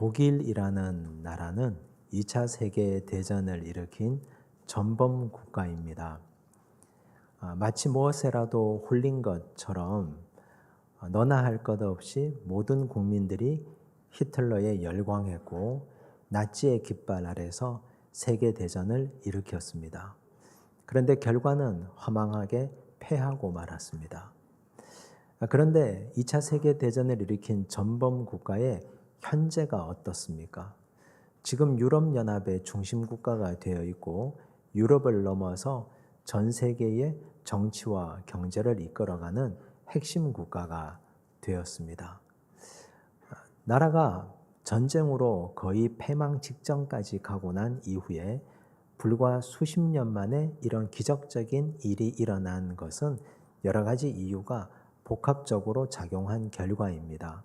독일이라는 나라는 2차 세계대전을 일으킨 전범 국가입니다. 마치 무엇에라도 홀린 것처럼 너나 할 것 없이 모든 국민들이 히틀러에 열광했고 나치의 깃발 아래서 세계대전을 일으켰습니다. 그런데 결과는 허망하게 패하고 말았습니다. 그런데 2차 세계대전을 일으킨 전범 국가의 현재가 어떻습니까? 지금 유럽연합의 중심 국가가 되어 있고 유럽을 넘어서 전 세계의 정치와 경제를 이끌어가는 핵심 국가가 되었습니다. 나라가 전쟁으로 거의 패망 직전까지 가고 난 이후에 불과 수십 년 만에 이런 기적적인 일이 일어난 것은 여러 가지 이유가 복합적으로 작용한 결과입니다.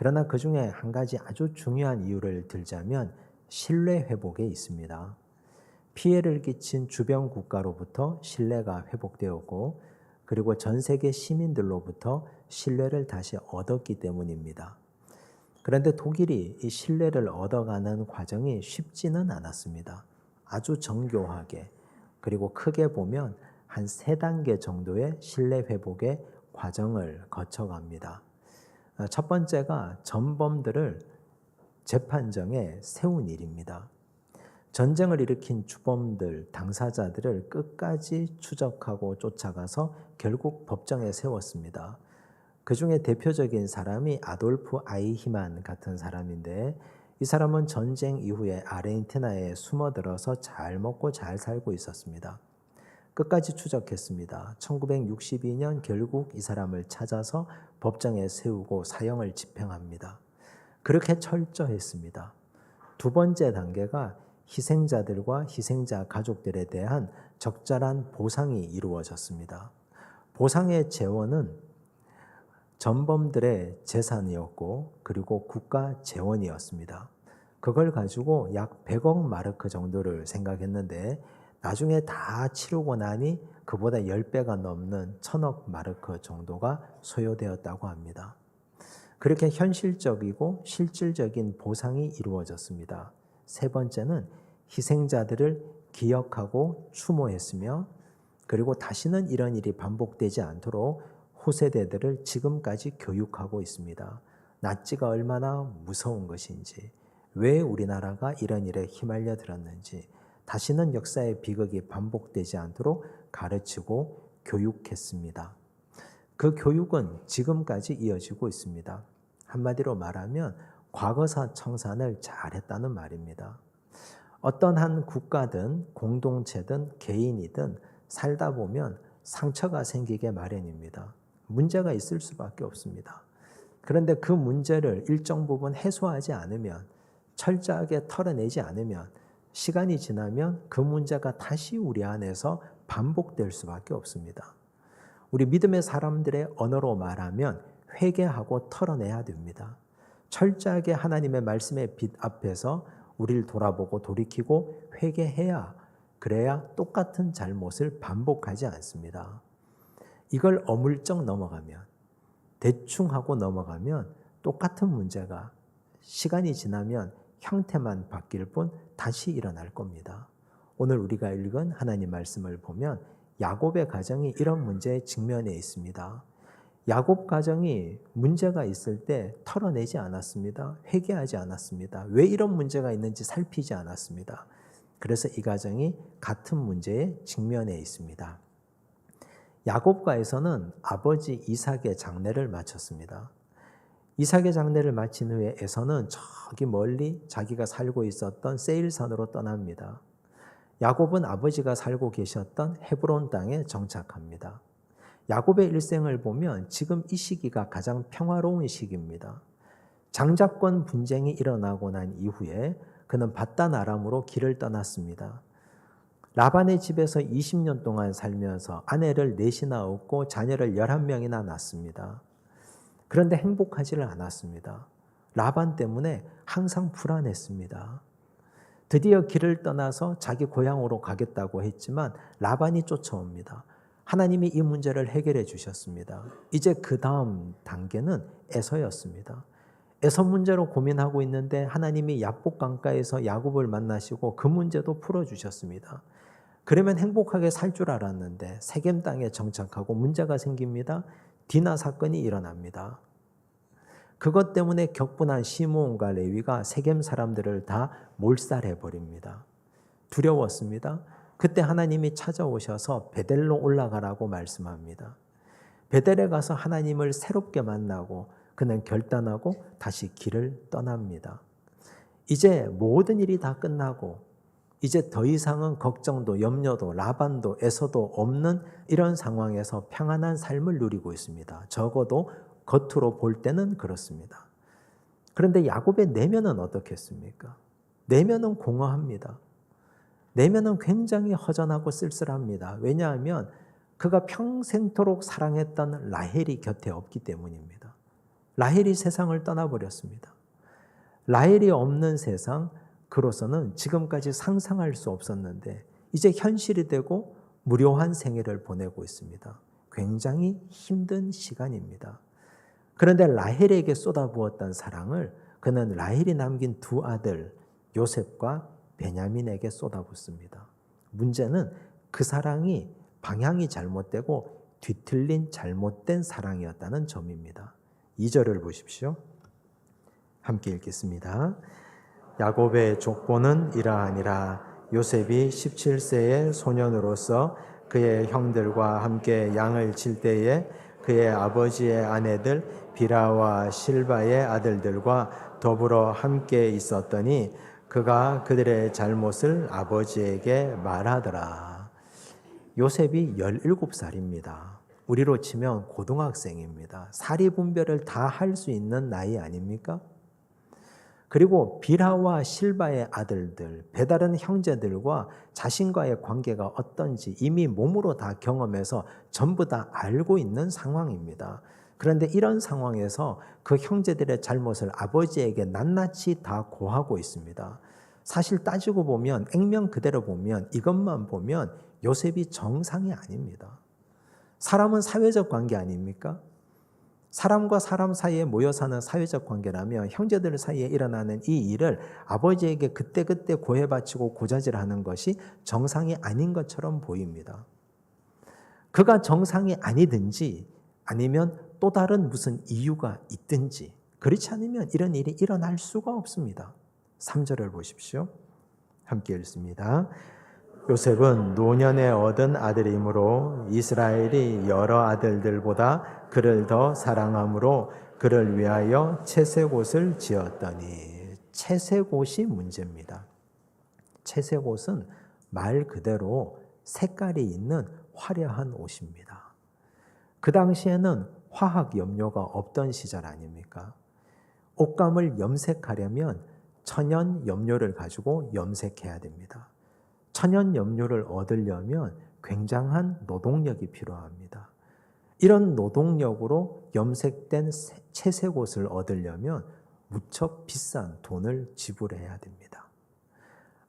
그러나 그 중에 한 가지 아주 중요한 이유를 들자면 신뢰 회복에 있습니다. 피해를 끼친 주변 국가로부터 신뢰가 회복되었고 그리고 전 세계 시민들로부터 신뢰를 다시 얻었기 때문입니다. 그런데 독일이 이 신뢰를 얻어가는 과정이 쉽지는 않았습니다. 아주 정교하게 그리고 크게 보면 한 3단계 정도의 신뢰 회복의 과정을 거쳐갑니다. 첫 번째가 전범들을 재판정에 세운 일입니다. 전쟁을 일으킨 주범들, 당사자들을 끝까지 추적하고 쫓아가서 결국 법정에 세웠습니다. 그 중에 대표적인 사람이 아돌프 아이히만 같은 사람인데 이 사람은 전쟁 이후에 아르헨티나에 숨어들어서 잘 먹고 잘 살고 있었습니다. 끝까지 추적했습니다. 1962년 결국 이 사람을 찾아서 법정에 세우고 사형을 집행합니다. 그렇게 철저했습니다. 두 번째 단계가 희생자들과 희생자 가족들에 대한 적절한 보상이 이루어졌습니다. 보상의 재원은 전범들의 재산이었고 그리고 국가 재원이었습니다. 그걸 가지고 약 100억 마르크 정도를 생각했는데 나중에 다 치르고 나니 그보다 10배가 넘는 1000억 마르크 정도가 소요되었다고 합니다. 그렇게 현실적이고 실질적인 보상이 이루어졌습니다. 세 번째는 희생자들을 기억하고 추모했으며 그리고 다시는 이런 일이 반복되지 않도록 후세대들을 지금까지 교육하고 있습니다. 나치가 얼마나 무서운 것인지, 왜 우리나라가 이런 일에 휘말려 들었는지, 다시는 역사의 비극이 반복되지 않도록 가르치고 교육했습니다. 그 교육은 지금까지 이어지고 있습니다. 한마디로 말하면 과거사 청산을 잘했다는 말입니다. 어떤 한 국가든 공동체든 개인이든 살다 보면 상처가 생기게 마련입니다. 문제가 있을 수밖에 없습니다. 그런데 그 문제를 일정 부분 해소하지 않으면, 철저하게 털어내지 않으면 시간이 지나면 그 문제가 다시 우리 안에서 반복될 수밖에 없습니다. 우리 믿음의 사람들의 언어로 말하면 회개하고 털어내야 됩니다. 철저하게 하나님의 말씀의 빛 앞에서 우리를 돌아보고 돌이키고 회개해야 그래야 똑같은 잘못을 반복하지 않습니다. 이걸 어물쩍 넘어가면 대충 하고 넘어가면 똑같은 문제가 시간이 지나면 형태만 바뀔 뿐 다시 일어날 겁니다. 오늘 우리가 읽은 하나님 말씀을 보면 야곱의 가정이 이런 문제에 직면해 있습니다. 야곱 가정이 문제가 있을 때 털어내지 않았습니다. 회개하지 않았습니다. 왜 이런 문제가 있는지 살피지 않았습니다. 그래서 이 가정이 같은 문제에 직면해 있습니다. 야곱과 에서는 아버지 이삭의 장례를 마쳤습니다. 이삭의 장례를 마친 후에 에서는 저기 멀리 자기가 살고 있었던 세일산으로 떠납니다. 야곱은 아버지가 살고 계셨던 헤브론 땅에 정착합니다. 야곱의 일생을 보면 지금 이 시기가 가장 평화로운 시기입니다. 장자권 분쟁이 일어나고 난 이후에 그는 밧단 아람으로 길을 떠났습니다. 라반의 집에서 20년 동안 살면서 아내를 4이나 얻고 자녀를 11명이나 낳습니다. 그런데 행복하지를 않았습니다. 라반 때문에 항상 불안했습니다. 드디어 길을 떠나서 자기 고향으로 가겠다고 했지만 라반이 쫓아옵니다. 하나님이 이 문제를 해결해 주셨습니다. 이제 그 다음 단계는 에서였습니다. 에서 문제로 고민하고 있는데 하나님이 야복 강가에서 야곱을 만나시고 그 문제도 풀어주셨습니다. 그러면 행복하게 살 줄 알았는데 세겜 땅에 정착하고 문제가 생깁니다. 디나 사건이 일어납니다. 그것 때문에 격분한 시므온과 레위가 세겜 사람들을 다 몰살해 버립니다. 두려웠습니다. 그때 하나님이 찾아오셔서 베델로 올라가라고 말씀합니다. 베델에 가서 하나님을 새롭게 만나고 그는 결단하고 다시 길을 떠납니다. 이제 모든 일이 다 끝나고 이제 더 이상은 걱정도 염려도 라반도 에서도 없는 이런 상황에서 평안한 삶을 누리고 있습니다. 적어도 겉으로 볼 때는 그렇습니다. 그런데 야곱의 내면은 어떻겠습니까? 내면은 공허합니다. 내면은 굉장히 허전하고 쓸쓸합니다. 왜냐하면 그가 평생토록 사랑했던 라헬이 곁에 없기 때문입니다. 라헬이 세상을 떠나버렸습니다. 라헬이 없는 세상, 그로서는 지금까지 상상할 수 없었는데 이제 현실이 되고 무료한 생애를 보내고 있습니다. 굉장히 힘든 시간입니다. 그런데 라헬에게 쏟아부었던 사랑을 그는 라헬이 남긴 두 아들 요셉과 베냐민에게 쏟아붓습니다. 문제는 그 사랑이 방향이 잘못되고 뒤틀린 잘못된 사랑이었다는 점입니다. 2절을 보십시오. 함께 읽겠습니다. 야곱의 족보는 이러하니라. 요셉이 17세의 소년으로서 그의 형들과 함께 양을 칠 때에 그의 아버지의 아내들 비라와 실바의 아들들과 더불어 함께 있었더니 그가 그들의 잘못을 아버지에게 말하더라. 요셉이 17살입니다. 우리로 치면 고등학생입니다. 사리분별을 다 할 수 있는 나이 아닙니까? 그리고 비라와 실바의 아들들, 배다른 형제들과 자신과의 관계가 어떤지 이미 몸으로 다 경험해서 전부 다 알고 있는 상황입니다. 그런데 이런 상황에서 그 형제들의 잘못을 아버지에게 낱낱이 다 고하고 있습니다. 사실 따지고 보면 액면 그대로 보면 이것만 보면 요셉이 정상이 아닙니다. 사람은 사회적 관계 아닙니까? 사람과 사람 사이에 모여 사는 사회적 관계라면 형제들 사이에 일어나는 이 일을 아버지에게 그때그때 고해바치고 고자질하는 것이 정상이 아닌 것처럼 보입니다. 그가 정상이 아니든지 아니면 또 다른 무슨 이유가 있든지 그렇지 않으면 이런 일이 일어날 수가 없습니다. 3절을 보십시오. 함께 읽습니다. 요셉은 노년에 얻은 아들이므로 이스라엘이 여러 아들들보다 그를 더 사랑함으로 그를 위하여 채색 옷을 지었더니 채색 옷이 문제입니다. 채색 옷은 말 그대로 색깔이 있는 화려한 옷입니다. 그 당시에는 화학 염료가 없던 시절 아닙니까? 옷감을 염색하려면 천연 염료를 가지고 염색해야 됩니다. 천연 염료를 얻으려면 굉장한 노동력이 필요합니다. 이런 노동력으로 염색된 채색 옷을 얻으려면 무척 비싼 돈을 지불해야 됩니다.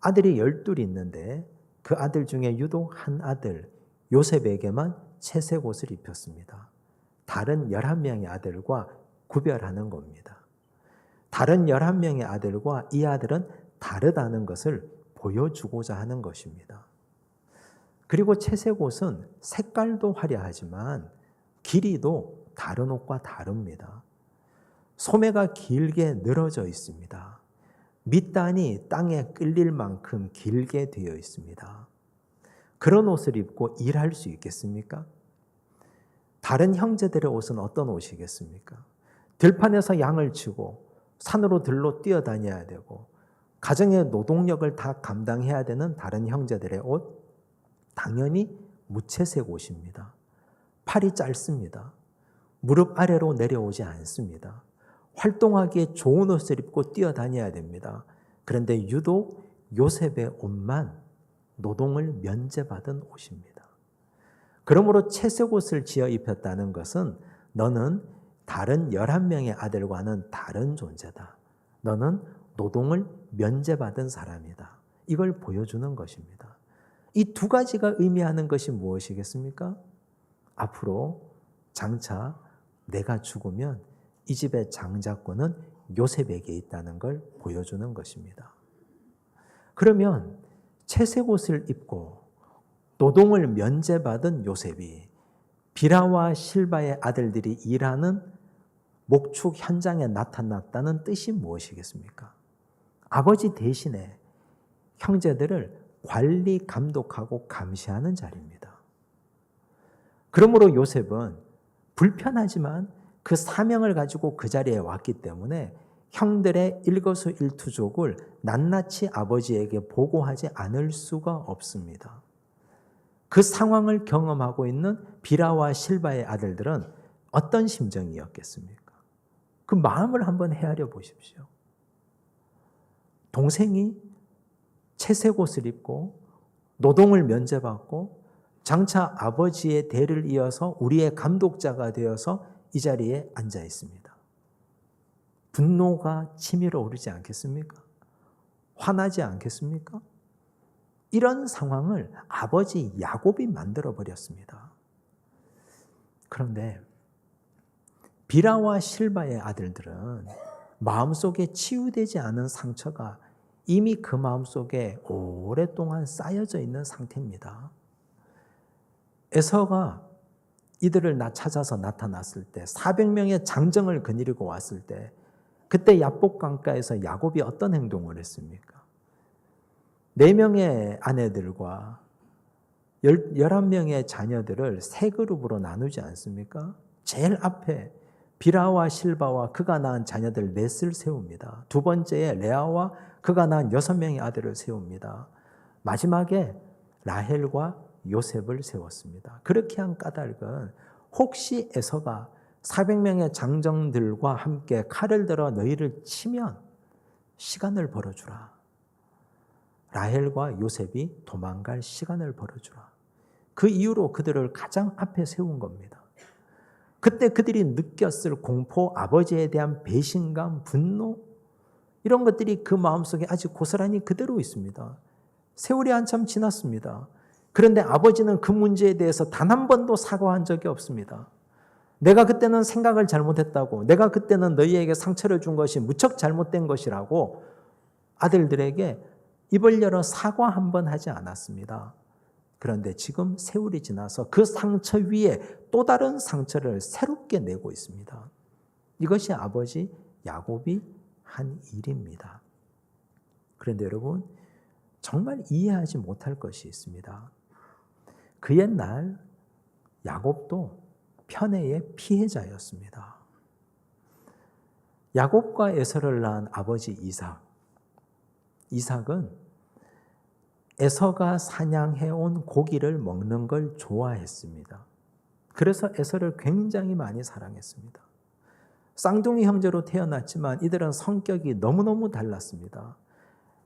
아들이 12이 있는데 그 아들 중에 유독 한 아들 요셉에게만 채색 옷을 입혔습니다. 다른 11명의 아들과 구별하는 겁니다. 다른 11명의 아들과 이 아들은 다르다는 것을 보여주고자 하는 것입니다. 그리고 채색 옷은 색깔도 화려하지만 길이도 다른 옷과 다릅니다. 소매가 길게 늘어져 있습니다. 밑단이 땅에 끌릴 만큼 길게 되어 있습니다. 그런 옷을 입고 일할 수 있겠습니까? 다른 형제들의 옷은 어떤 옷이겠습니까? 들판에서 양을 치고 산으로 들로 뛰어다녀야 되고 가정의 노동력을 다 감당해야 되는 다른 형제들의 옷, 당연히 무채색 옷입니다. 팔이 짧습니다. 무릎 아래로 내려오지 않습니다. 활동하기에 좋은 옷을 입고 뛰어다녀야 됩니다. 그런데 유독 요셉의 옷만 노동을 면제받은 옷입니다. 그러므로 채색 옷을 지어 입혔다는 것은 너는 다른 11명의 아들과는 다른 존재다. 너는 노동을 면제받은 사람이다. 이걸 보여주는 것입니다. 이 두 가지가 의미하는 것이 무엇이겠습니까? 앞으로 장차 내가 죽으면 이 집의 장자권은 요셉에게 있다는 걸 보여주는 것입니다. 그러면 채색 옷을 입고 노동을 면제받은 요셉이 비라와 실바의 아들들이 일하는 목축 현장에 나타났다는 뜻이 무엇이겠습니까? 아버지 대신에 형제들을 관리, 감독하고 감시하는 자리입니다. 그러므로 요셉은 불편하지만 그 사명을 가지고 그 자리에 왔기 때문에 형들의 일거수일투족을 낱낱이 아버지에게 보고하지 않을 수가 없습니다. 그 상황을 경험하고 있는 비라와 실바의 아들들은 어떤 심정이었겠습니까? 그 마음을 한번 헤아려 보십시오. 동생이 채색 옷을 입고 노동을 면제받고 장차 아버지의 대를 이어서 우리의 감독자가 되어서 이 자리에 앉아 있습니다. 분노가 치밀어 오르지 않겠습니까? 화나지 않겠습니까? 이런 상황을 아버지 야곱이 만들어 버렸습니다. 그런데 비라와 실바의 아들들은 마음속에 치유되지 않은 상처가 이미 그 마음속에 오랫동안 쌓여져 있는 상태입니다. 에서가 이들을 찾아서 나타났을 때 400명의 장정을 거느리고 왔을 때 그때 야복 강가에서 야곱이 어떤 행동을 했습니까? 4명의 아내들과 11명의 자녀들을 세 그룹으로 나누지 않습니까? 제일 앞에 비라와 실바와 그가 낳은 자녀들 넷을 세웁니다. 두 번째에 레아와 그가 낳은 6명의 아들을 세웁니다. 마지막에 라헬과 요셉을 세웠습니다. 그렇게 한 까닭은 혹시 에서가 400명의 장정들과 함께 칼을 들어 너희를 치면 시간을 벌어주라. 라헬과 요셉이 도망갈 시간을 벌어주라. 그 이유로 그들을 가장 앞에 세운 겁니다. 그때 그들이 느꼈을 공포, 아버지에 대한 배신감, 분노 이런 것들이 그 마음속에 아직 고스란히 그대로 있습니다. 세월이 한참 지났습니다. 그런데 아버지는 그 문제에 대해서 단 한 번도 사과한 적이 없습니다. 내가 그때는 생각을 잘못했다고, 내가 그때는 너희에게 상처를 준 것이 무척 잘못된 것이라고 아들들에게 입을 열어 사과 한 번 하지 않았습니다. 그런데 지금 세월이 지나서 그 상처 위에 또 다른 상처를 새롭게 내고 있습니다. 이것이 아버지 야곱이 한 일입니다. 그런데 여러분, 정말 이해하지 못할 것이 있습니다. 그 옛날 야곱도 편애의 피해자였습니다. 야곱과 에서를 낳은 아버지 이삭. 이삭은 에서가 사냥해온 고기를 먹는 걸 좋아했습니다. 그래서 에서를 굉장히 많이 사랑했습니다. 쌍둥이 형제로 태어났지만 이들은 성격이 너무너무 달랐습니다.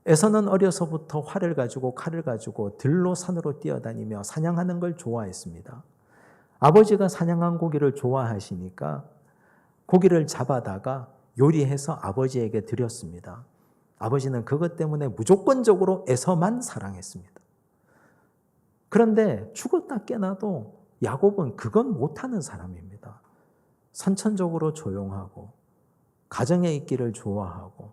에서는 어려서부터 활을 가지고 칼을 가지고 들로 산으로 뛰어다니며 사냥하는 걸 좋아했습니다. 아버지가 사냥한 고기를 좋아하시니까 고기를 잡아다가 요리해서 아버지에게 드렸습니다. 아버지는 그것 때문에 무조건적으로 에서만 사랑했습니다. 그런데 죽었다 깨나도 야곱은 그건 못하는 사람입니다. 선천적으로 조용하고 가정에 있기를 좋아하고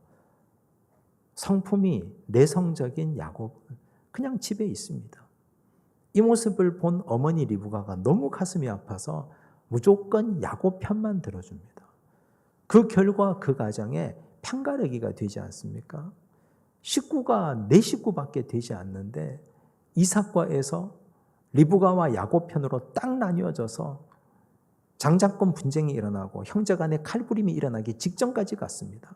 성품이 내성적인 야곱은 그냥 집에 있습니다. 이 모습을 본 어머니 리브가가 너무 가슴이 아파서 무조건 야곱 편만 들어줍니다. 그 결과 그 가정에 편가르기가 되지 않습니까? 식구가 4식구밖에 되지 않는데 이삭과 에서 리브가와 야곱 편으로 딱 나뉘어져서 장자권 분쟁이 일어나고 형제 간의 칼부림이 일어나기 직전까지 갔습니다.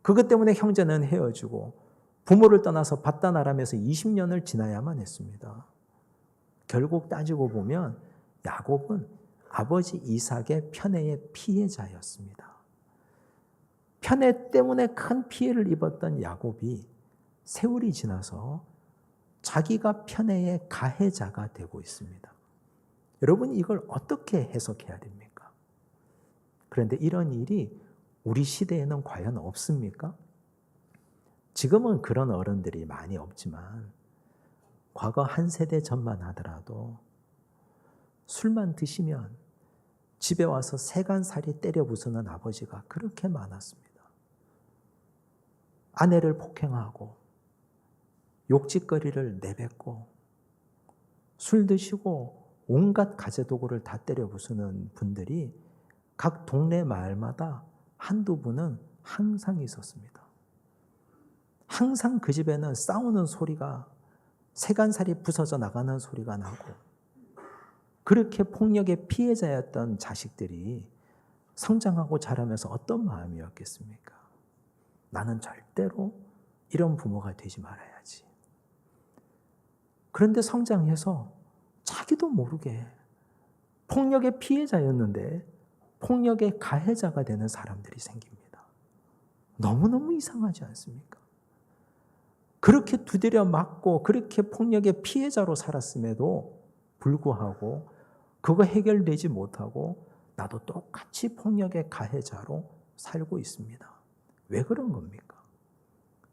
그것 때문에 형제는 헤어지고 부모를 떠나서 밧단아람에서 20년을 지나야만 했습니다. 결국 따지고 보면 야곱은 아버지 이삭의 편애의 피해자였습니다. 편애 때문에 큰 피해를 입었던 야곱이 세월이 지나서 자기가 편애의 가해자가 되고 있습니다. 여러분, 이걸 어떻게 해석해야 됩니까? 그런데 이런 일이 우리 시대에는 과연 없습니까? 지금은 그런 어른들이 많이 없지만 과거 한 세대 전만 하더라도 술만 드시면 집에 와서 세간살이 때려 부수는 아버지가 그렇게 많았습니다. 아내를 폭행하고 욕짓거리를 내뱉고 술 드시고 온갖 가재도구를 다 때려 부수는 분들이 각 동네 마을마다 한두 분은 항상 있었습니다. 항상 그 집에는 싸우는 소리가, 세간살이 부서져 나가는 소리가 나고, 그렇게 폭력의 피해자였던 자식들이 성장하고 자라면서 어떤 마음이었겠습니까? 나는 절대로 이런 부모가 되지 말아야지. 그런데 성장해서 자기도 모르게 폭력의 피해자였는데 폭력의 가해자가 되는 사람들이 생깁니다. 너무너무 이상하지 않습니까? 그렇게 두드려 맞고 그렇게 폭력의 피해자로 살았음에도 불구하고 그거 해결되지 못하고 나도 똑같이 폭력의 가해자로 살고 있습니다. 왜 그런 겁니까?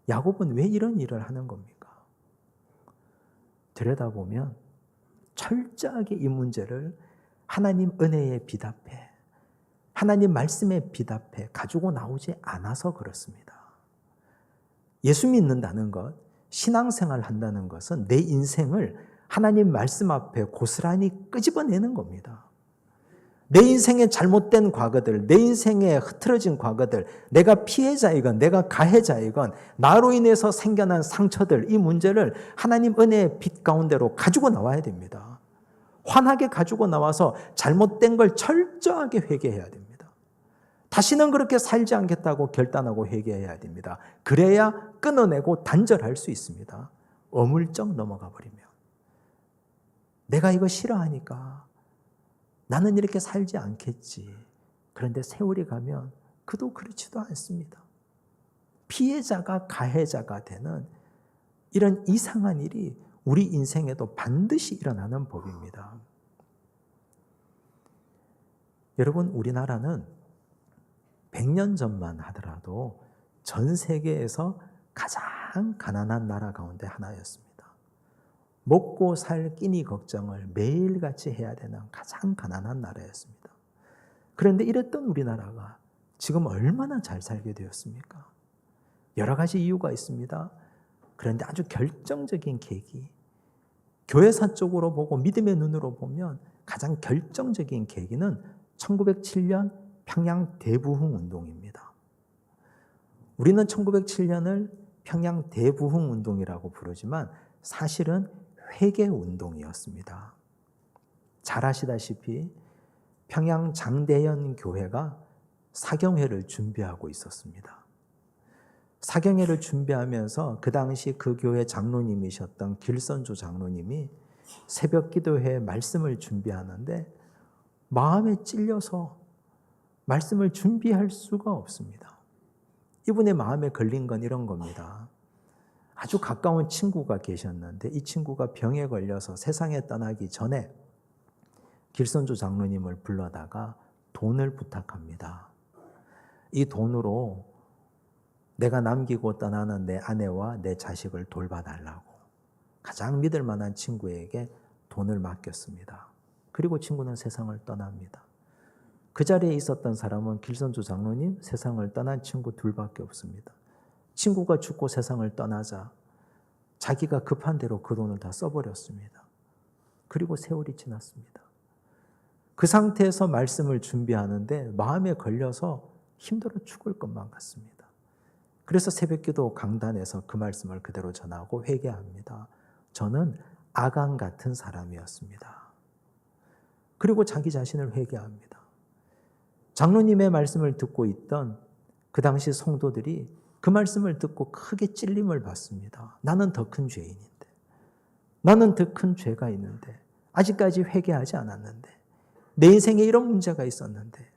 야곱은 왜 이런 일을 하는 겁니까? 들여다보면 철저하게 이 문제를 하나님 은혜에 비답해, 하나님 말씀에 비답해 가지고 나오지 않아서 그렇습니다. 예수 믿는다는 것, 신앙생활 한다는 것은 내 인생을 하나님 말씀 앞에 고스란히 끄집어내는 겁니다. 내 인생의 잘못된 과거들, 내 인생의 흐트러진 과거들, 내가 피해자이건 내가 가해자이건 나로 인해서 생겨난 상처들, 이 문제를 하나님 은혜의 빛 가운데로 가지고 나와야 됩니다. 환하게 가지고 나와서 잘못된 걸 철저하게 회개해야 됩니다. 다시는 그렇게 살지 않겠다고 결단하고 회개해야 됩니다. 그래야 끊어내고 단절할 수 있습니다. 어물쩍 넘어가 버리면. 내가 이거 싫어하니까 나는 이렇게 살지 않겠지. 그런데 세월이 가면 그도 그렇지도 않습니다. 피해자가 가해자가 되는 이런 이상한 일이 우리 인생에도 반드시 일어나는 법입니다. 여러분, 우리나라는 100년 전만 하더라도 전 세계에서 가장 가난한 나라 가운데 하나였습니다. 먹고 살 끼니 걱정을 매일같이 해야 되는 가장 가난한 나라였습니다. 그런데 이랬던 우리나라가 지금 얼마나 잘 살게 되었습니까? 여러 가지 이유가 있습니다. 그런데 아주 결정적인 계기, 교회사 쪽으로 보고 믿음의 눈으로 보면 가장 결정적인 계기는 1907년 평양 대부흥 운동입니다. 우리는 1907년을 평양 대부흥 운동이라고 부르지만 사실은 회개 운동이었습니다. 잘 아시다시피 평양 장대현 교회가 사경회를 준비하고 있었습니다. 사경회를 준비하면서 그 당시 그 교회 장로님이셨던 길선조 장로님이 새벽 기도회 말씀을 준비하는데 마음에 찔려서 말씀을 준비할 수가 없습니다. 이분의 마음에 걸린 건 이런 겁니다. 아주 가까운 친구가 계셨는데 이 친구가 병에 걸려서 세상에 떠나기 전에 길선조 장로님을 불러다가 돈을 부탁합니다. 이 돈으로 내가 남기고 떠나는 내 아내와 내 자식을 돌봐달라고 가장 믿을 만한 친구에게 돈을 맡겼습니다. 그리고 친구는 세상을 떠납니다. 그 자리에 있었던 사람은 길선조 장로님, 세상을 떠난 친구 둘밖에 없습니다. 친구가 죽고 세상을 떠나자 자기가 급한 대로 그 돈을 다 써버렸습니다. 그리고 세월이 지났습니다. 그 상태에서 말씀을 준비하는데 마음에 걸려서 힘들어 죽을 것만 같습니다. 그래서 새벽기도 강단에서 그 말씀을 그대로 전하고 회개합니다. 저는 아간 같은 사람이었습니다. 그리고 자기 자신을 회개합니다. 장로님의 말씀을 듣고 있던 그 당시 성도들이 그 말씀을 듣고 크게 찔림을 받습니다. 나는 더 큰 죄인인데, 나는 더 큰 죄가 있는데, 아직까지 회개하지 않았는데, 내 인생에 이런 문제가 있었는데,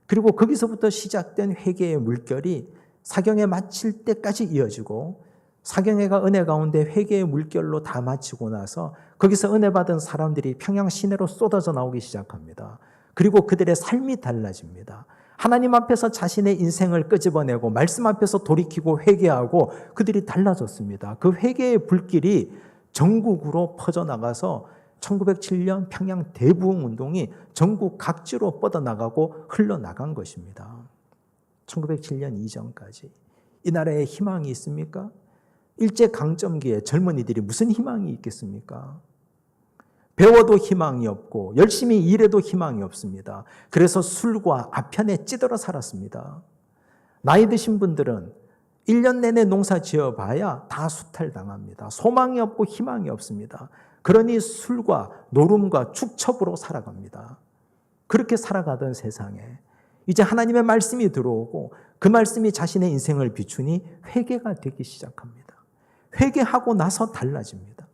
그리고 거기서부터 시작된 회개의 물결이 사경회 마칠 때까지 이어지고, 사경회가 은혜 가운데 회개의 물결로 다 마치고 나서 거기서 은혜 받은 사람들이 평양 시내로 쏟아져 나오기 시작합니다. 그리고 그들의 삶이 달라집니다. 하나님 앞에서 자신의 인생을 끄집어내고 말씀 앞에서 돌이키고 회개하고 그들이 달라졌습니다. 그 회개의 불길이 전국으로 퍼져나가서 1907년 평양 대부흥 운동이 전국 각지로 뻗어나가고 흘러나간 것입니다. 1907년 이전까지 이 나라에 희망이 있습니까? 일제강점기에 젊은이들이 무슨 희망이 있겠습니까? 배워도 희망이 없고 열심히 일해도 희망이 없습니다. 그래서 술과 아편에 찌들어 살았습니다. 나이 드신 분들은 1년 내내 농사 지어봐야 다 수탈당합니다. 소망이 없고 희망이 없습니다. 그러니 술과 노름과 축첩으로 살아갑니다. 그렇게 살아가던 세상에 이제 하나님의 말씀이 들어오고 그 말씀이 자신의 인생을 비추니 회개가 되기 시작합니다. 회개하고 나서 달라집니다.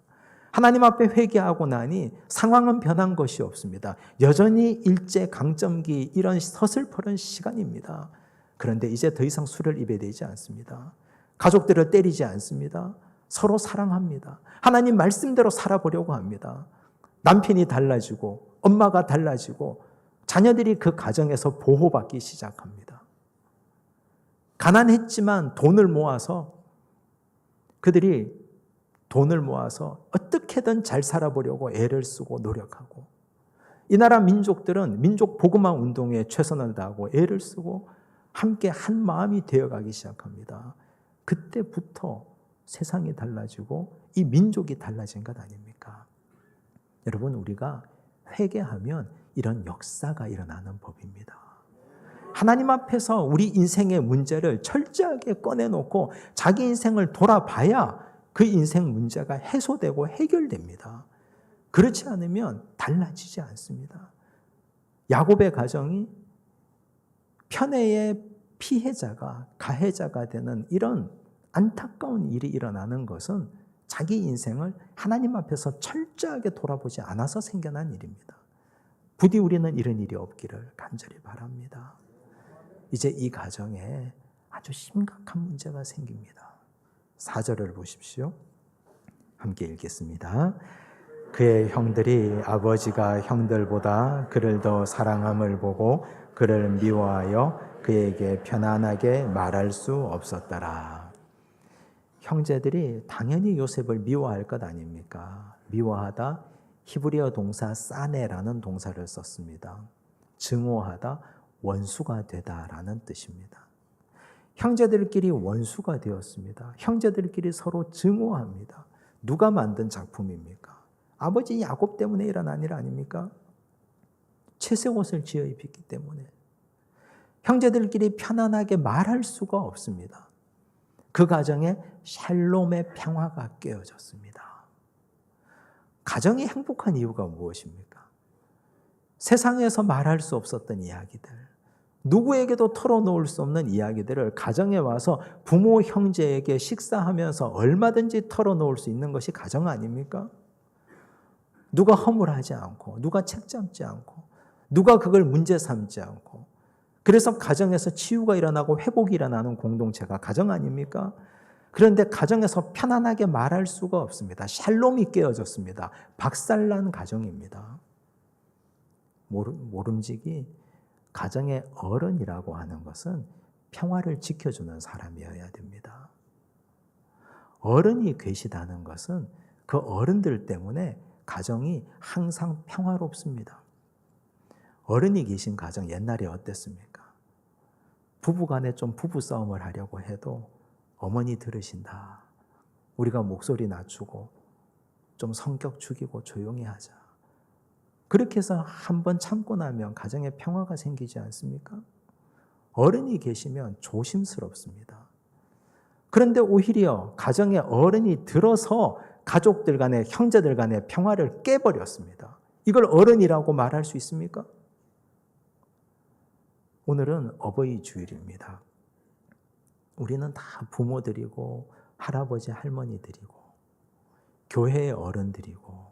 하나님 앞에 회개하고 나니 상황은 변한 것이 없습니다. 여전히 일제강점기 이런 서슬퍼런 시간입니다. 그런데 이제 더 이상 술을 입에 대지 않습니다. 가족들을 때리지 않습니다. 서로 사랑합니다. 하나님 말씀대로 살아보려고 합니다. 남편이 달라지고 엄마가 달라지고 자녀들이 그 가정에서 보호받기 시작합니다. 가난했지만 그들이 돈을 모아서 어떻게든 잘 살아보려고 애를 쓰고 노력하고, 이 나라 민족들은 민족 복음화 운동에 최선을 다하고 애를 쓰고 함께 한 마음이 되어가기 시작합니다. 그때부터 세상이 달라지고 이 민족이 달라진 것 아닙니까? 여러분, 우리가 회개하면 이런 역사가 일어나는 법입니다. 하나님 앞에서 우리 인생의 문제를 철저하게 꺼내놓고 자기 인생을 돌아봐야 그 인생 문제가 해소되고 해결됩니다. 그렇지 않으면 달라지지 않습니다. 야곱의 가정이 편애의 피해자가 가해자가 되는 이런 안타까운 일이 일어나는 것은 자기 인생을 하나님 앞에서 철저하게 돌아보지 않아서 생겨난 일입니다. 부디 우리는 이런 일이 없기를 간절히 바랍니다. 이제 이 가정에 아주 심각한 문제가 생깁니다. 4절을 보십시오. 함께 읽겠습니다. 그의 형들이 아버지가 형들보다 그를 더 사랑함을 보고 그를 미워하여 그에게 편안하게 말할 수 없었더라. 형제들이 당연히 요셉을 미워할 것 아닙니까? 미워하다, 히브리어 동사 사네라는 동사를 썼습니다. 증오하다, 원수가 되다라는 뜻입니다. 형제들끼리 원수가 되었습니다. 형제들끼리 서로 증오합니다. 누가 만든 작품입니까? 아버지 야곱 때문에 일어난 일 아닙니까? 채색 옷을 지어 입혔기 때문에. 형제들끼리 편안하게 말할 수가 없습니다. 그 가정에 샬롬의 평화가 깨어졌습니다. 가정이 행복한 이유가 무엇입니까? 세상에서 말할 수 없었던 이야기들, 누구에게도 털어놓을 수 없는 이야기들을 가정에 와서 부모, 형제에게 식사하면서 얼마든지 털어놓을 수 있는 것이 가정 아닙니까? 누가 허물하지 않고, 누가 책잡지 않고, 누가 그걸 문제 삼지 않고, 그래서 가정에서 치유가 일어나고 회복이 일어나는 공동체가 가정 아닙니까? 그런데 가정에서 편안하게 말할 수가 없습니다. 샬롬이 깨어졌습니다. 박살난 가정입니다. 모름지기 가정의 어른이라고 하는 것은 평화를 지켜주는 사람이어야 됩니다. 어른이 계시다는 것은 그 어른들 때문에 가정이 항상 평화롭습니다. 어른이 계신 가정 옛날에 어땠습니까? 부부간에 좀 부부싸움을 하려고 해도 어머니 들으신다. 우리가 목소리 낮추고 좀 성격 죽이고 조용히 하자. 그렇게 해서 한번 참고 나면 가정에 평화가 생기지 않습니까? 어른이 계시면 조심스럽습니다. 그런데 오히려 가정에 어른이 들어서 가족들 간에 형제들 간의 평화를 깨버렸습니다. 이걸 어른이라고 말할 수 있습니까? 오늘은 어버이 주일입니다. 우리는 다 부모들이고 할아버지 할머니들이고 교회의 어른들이고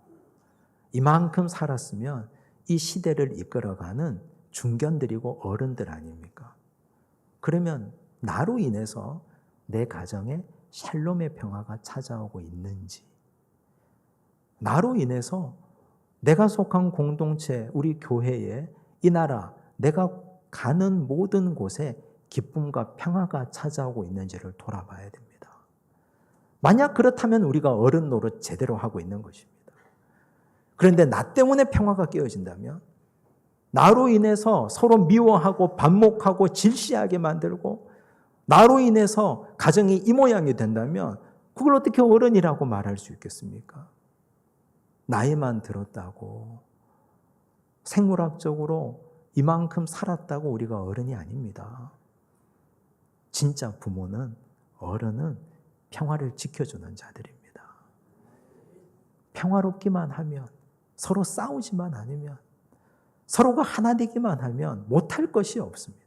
이만큼 살았으면 이 시대를 이끌어가는 중견들이고 어른들 아닙니까? 그러면 나로 인해서 내 가정에 샬롬의 평화가 찾아오고 있는지, 나로 인해서 내가 속한 공동체, 우리 교회에, 이 나라, 내가 가는 모든 곳에 기쁨과 평화가 찾아오고 있는지를 돌아봐야 됩니다. 만약 그렇다면 우리가 어른 노릇 제대로 하고 있는 것입니다. 그런데 나 때문에 평화가 깨어진다면, 나로 인해서 서로 미워하고 반목하고 질시하게 만들고 나로 인해서 가정이 이 모양이 된다면 그걸 어떻게 어른이라고 말할 수 있겠습니까? 나이만 들었다고 생물학적으로 이만큼 살았다고 우리가 어른이 아닙니다. 진짜 부모는, 어른은 평화를 지켜주는 자들입니다. 평화롭기만 하면, 서로 싸우지만 않으면, 서로가 하나 되기만 하면 못할 것이 없습니다.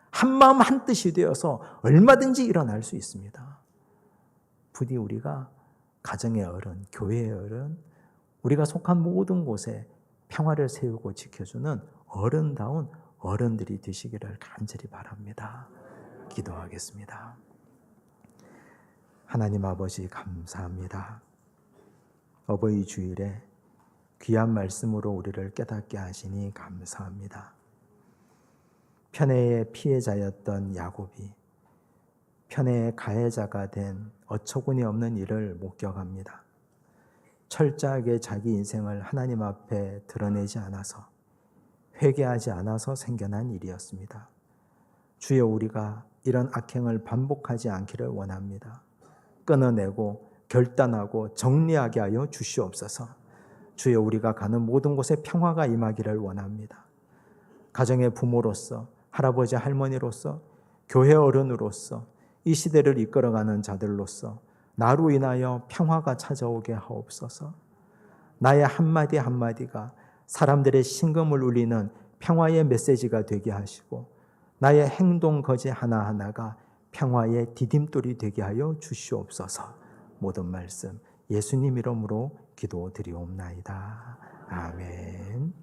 한마음 한뜻이 되어서 얼마든지 일어날 수 있습니다. 부디 우리가 가정의 어른, 교회의 어른, 우리가 속한 모든 곳에 평화를 세우고 지켜주는 어른다운 어른들이 되시기를 간절히 바랍니다. 기도하겠습니다. 하나님 아버지 감사합니다. 어버이 주일에 귀한 말씀으로 우리를 깨닫게 하시니 감사합니다. 편애의 피해자였던 야곱이 편애의 가해자가 된 어처구니 없는 일을 목격합니다. 철저하게 자기 인생을 하나님 앞에 드러내지 않아서, 회개하지 않아서 생겨난 일이었습니다. 주여, 우리가 이런 악행을 반복하지 않기를 원합니다. 끊어내고 결단하고 정리하게 하여 주시옵소서. 주여, 우리가 가는 모든 곳에 평화가 임하기를 원합니다. 가정의 부모로서, 할아버지 할머니로서, 교회 어른으로서, 이 시대를 이끌어가는 자들로서 나로 인하여 평화가 찾아오게 하옵소서. 나의 한마디 한마디가 사람들의 심금을 울리는 평화의 메시지가 되게 하시고, 나의 행동 거지 하나하나가 평화의 디딤돌이 되게 하여 주시옵소서. 모든 말씀 예수님 이름으로 기도드리옵나이다. 아멘.